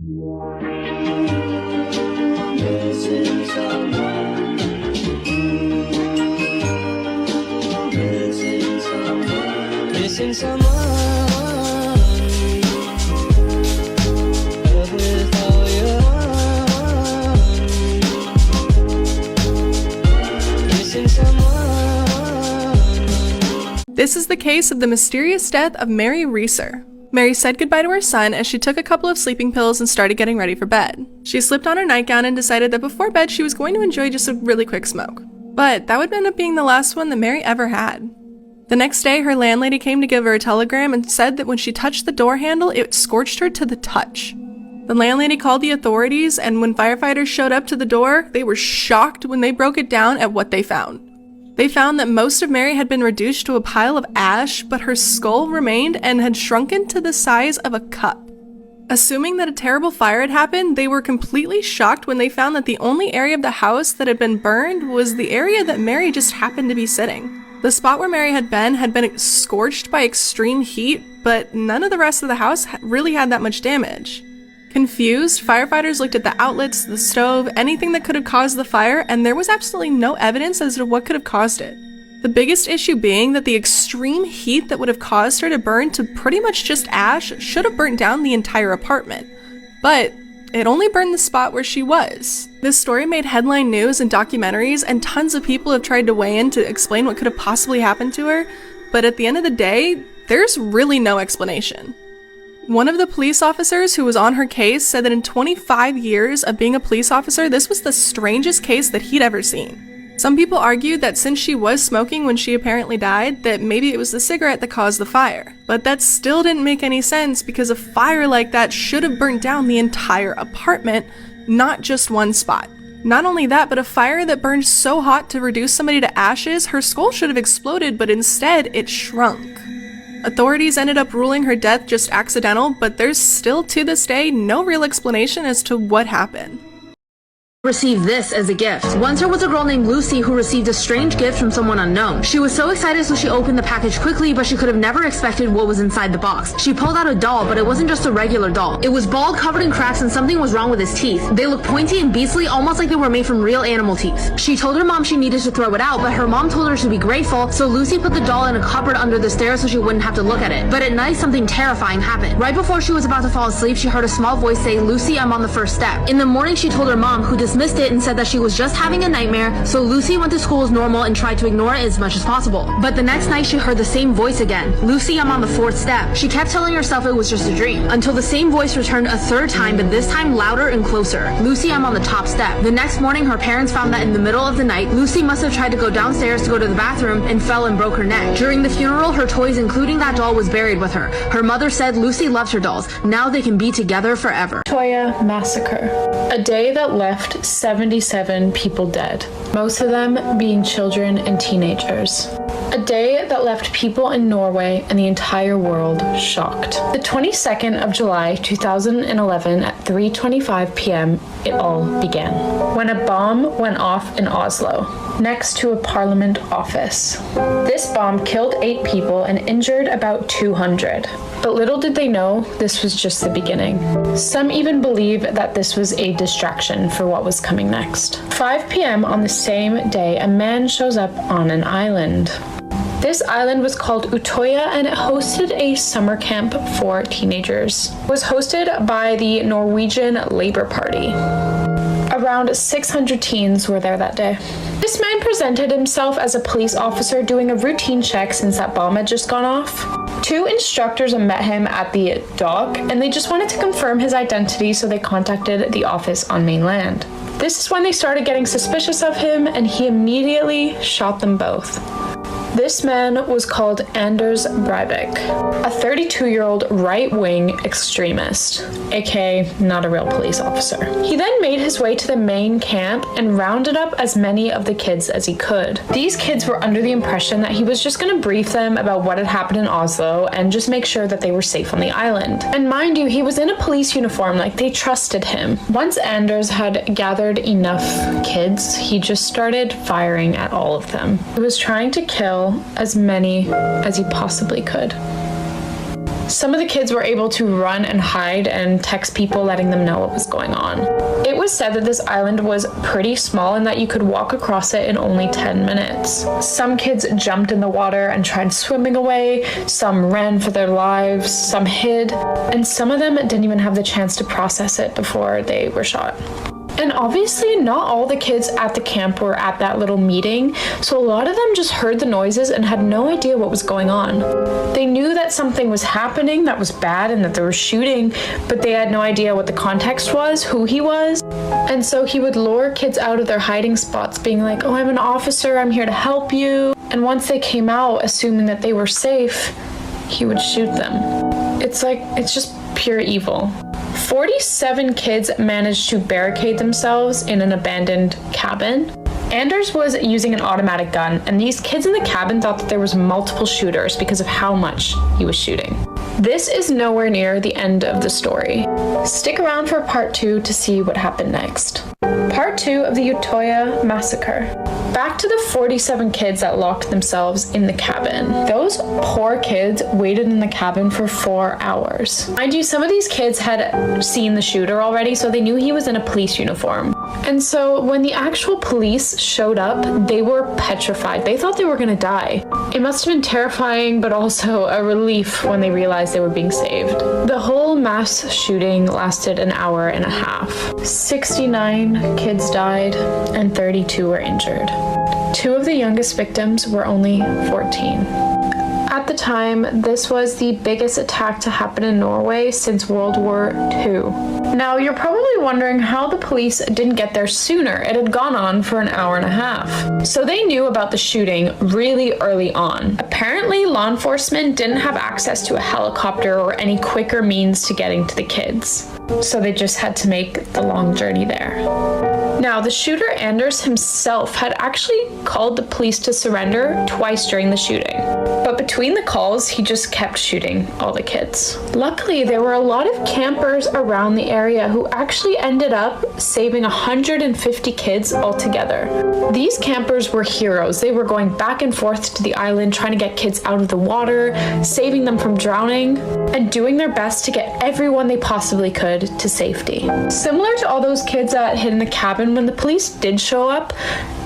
Missing someone. Missing someone. Missing someone. Love with all your heart. Missing someone. This is the case of the mysterious death of Mary Reeser. Mary said goodbye to her son as she took a couple of sleeping pills and started getting ready for bed. She slipped on her nightgown and decided that before bed she was going to enjoy just a really quick smoke. But that would end up being the last one that Mary ever had. The next day, her landlady came to give her a telegram and said that when she touched the door handle, it scorched her to the touch. The landlady called the authorities, and when firefighters showed up to the door, they were shocked when they broke it down at what they found. They found that most of Mary had been reduced to a pile of ash, but her skull remained and had shrunken to the size of a cup. Assuming that a terrible fire had happened, they were completely shocked when they found that the only area of the house that had been burned was the area that Mary just happened to be sitting. The spot where Mary had been scorched by extreme heat, but none of the rest of the house really had that much damage. Confused, firefighters looked at the outlets, the stove, anything that could have caused the fire, and there was absolutely no evidence as to what could have caused it. The biggest issue being that the extreme heat that would have caused her to burn to pretty much just ash should have burnt down the entire apartment. But it only burned the spot where she was. This story made headline news and documentaries, and tons of people have tried to weigh in to explain what could have possibly happened to her, but at the end of the day, there's really no explanation. One of the police officers who was on her case said that in 25 years of being a police officer, this was the strangest case that he'd ever seen. Some people argued that since she was smoking when she apparently died, that maybe it was the cigarette that caused the fire. But that still didn't make any sense because a fire like that should have burnt down the entire apartment, not just one spot. Not only that, but a fire that burned so hot to reduce somebody to ashes, her skull should have exploded, but instead it shrunk. Authorities ended up ruling her death just accidental, but there's still to this day no real explanation as to what happened. Received this as a gift. Once there was a girl named Lucy who received a strange gift from someone unknown. She was so excited, so she opened the package quickly, but she could have never expected what was inside the box. She pulled out a doll, but it wasn't just a regular doll. It was bald, covered in cracks, and something was wrong with his teeth. They looked pointy and beastly, almost like they were made from real animal teeth. She told her mom she needed to throw it out, but her mom told her to be grateful, so Lucy put the doll in a cupboard under the stairs so she wouldn't have to look at it. But at night, something terrifying happened. Right before she was about to fall asleep, she heard a small voice say, "Lucy, I'm on the first step." In the morning, she told her mom, who dismissed it and said that she was just having a nightmare, so Lucy went to school as normal and tried to ignore it as much as possible. But the next night she heard the same voice again. "Lucy, I'm on the fourth step." She kept telling herself it was just a dream, until the same voice returned a third time, but this time louder and closer. "Lucy, I'm on the top step." The next morning her parents found that in the middle of the night, Lucy must have tried to go downstairs to go to the bathroom and fell and broke her neck. During the funeral, her toys, including that doll, was buried with her. Her mother said Lucy loved her dolls. Now they can be together forever. Utoya Massacre. A day that left 77 people dead, most of them being children and teenagers. A day that left people in Norway and the entire world shocked. The 22nd of July 2011 at 3:25 p.m. it all began, when a bomb went off in Oslo, next to a parliament office. This bomb killed 8 people and injured about 200. But little did they know this was just the beginning. Some even believe that this was a distraction for what was coming next. 5 p.m. on the same day, a man shows up on an island. This island was called Utoya and it hosted a summer camp for teenagers. It was hosted by the Norwegian Labour Party. Around 600 teens were there that day. This man presented himself as a police officer doing a routine check since that bomb had just gone off. 2 instructors met him at the dock and they just wanted to confirm his identity, so they contacted the office on mainland. This is when they started getting suspicious of him and he immediately shot them both. This man was called Anders Breivik, a 32-year-old right-wing extremist, aka not a real police officer. He then made his way to the main camp and rounded up as many of the kids as he could. These kids were under the impression that he was just going to brief them about what had happened in Oslo and just make sure that they were safe on the island. And mind you, he was in a police uniform, like they trusted him. Once Anders had gathered enough kids, he just started firing at all of them. He was trying to kill as many as he possibly could. Some of the kids were able to run and hide and text people letting them know what was going on. It was said that this island was pretty small and that you could walk across it in only 10 minutes. Some kids jumped in the water and tried swimming away, some ran for their lives, some hid, and some of them didn't even have the chance to process it before they were shot. And obviously not all the kids at the camp were at that little meeting, so a lot of them just heard the noises and had no idea what was going on. They knew that something was happening that was bad and that they were shooting, but they had no idea what the context was, who he was. And so he would lure kids out of their hiding spots, being like, "Oh, I'm an officer, I'm here to help you." And once they came out, assuming that they were safe, he would shoot them. It's just pure evil. 47 kids managed to barricade themselves in an abandoned cabin. Anders was using an automatic gun, and these kids in the cabin thought that there was multiple shooters because of how much he was shooting. This is nowhere near the end of the story. Stick around for part 2 to see what happened next. Part 2 of the Utoya massacre. Back to the 47 kids that locked themselves in the cabin. Those poor kids waited in the cabin for 4 hours. Mind you, some of these kids had seen the shooter already, so they knew he was in a police uniform. And so when the actual police showed up, they were petrified. They thought they were gonna die. It must have been terrifying, but also a relief when they realized they were being saved. The whole mass shooting lasted an hour and a half. 69 kids died and 32 were injured. 2 of the youngest victims were only 14. At the time, this was the biggest attack to happen in Norway since World War II. Now, you're probably wondering how the police didn't get there sooner. It had gone on for an hour and a half. So they knew about the shooting really early on. Apparently, law enforcement didn't have access to a helicopter or any quicker means to getting to the kids. So they just had to make the long journey there. Now, the shooter Anders himself had actually called the police to surrender twice during the shooting. But between the calls, he just kept shooting all the kids. Luckily, there were a lot of campers around the area who actually ended up saving 150 kids altogether. These campers were heroes. They were going back and forth to the island, trying to get kids out of the water, saving them from drowning, and doing their best to get everyone they possibly could to safety. Similar to all those kids that hid in the cabin, when the police did show up,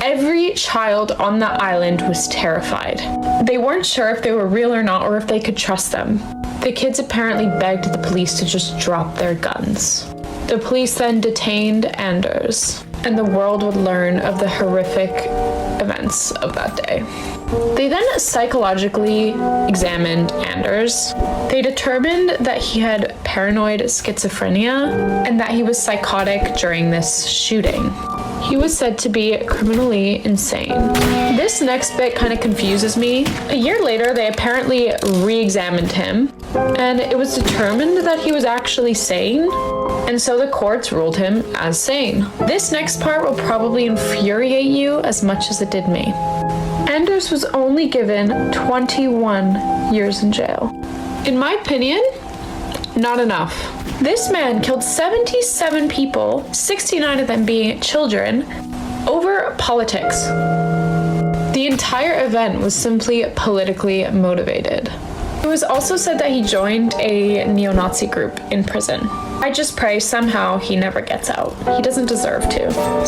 every child on the island was terrified. They weren't sure if they were real or not, or if they could trust them. The kids apparently begged the police to just drop their guns. The police then detained Anders, and the world would learn of the horrific events of that day. They then psychologically examined Anders. They determined that he had paranoid schizophrenia and that he was psychotic during this shooting. He was said to be criminally insane. This next bit kind of confuses me. A year later, they apparently re-examined him, and it was determined that he was actually sane, and so the courts ruled him as sane. This next part will probably infuriate you as much as it did me. Anders was only given 21 years in jail. In my opinion, not enough. This man killed 77 people, 69 of them being children, over politics. The entire event was simply politically motivated. It was also said that he joined a neo-Nazi group in prison. I just pray somehow he never gets out. He doesn't deserve to.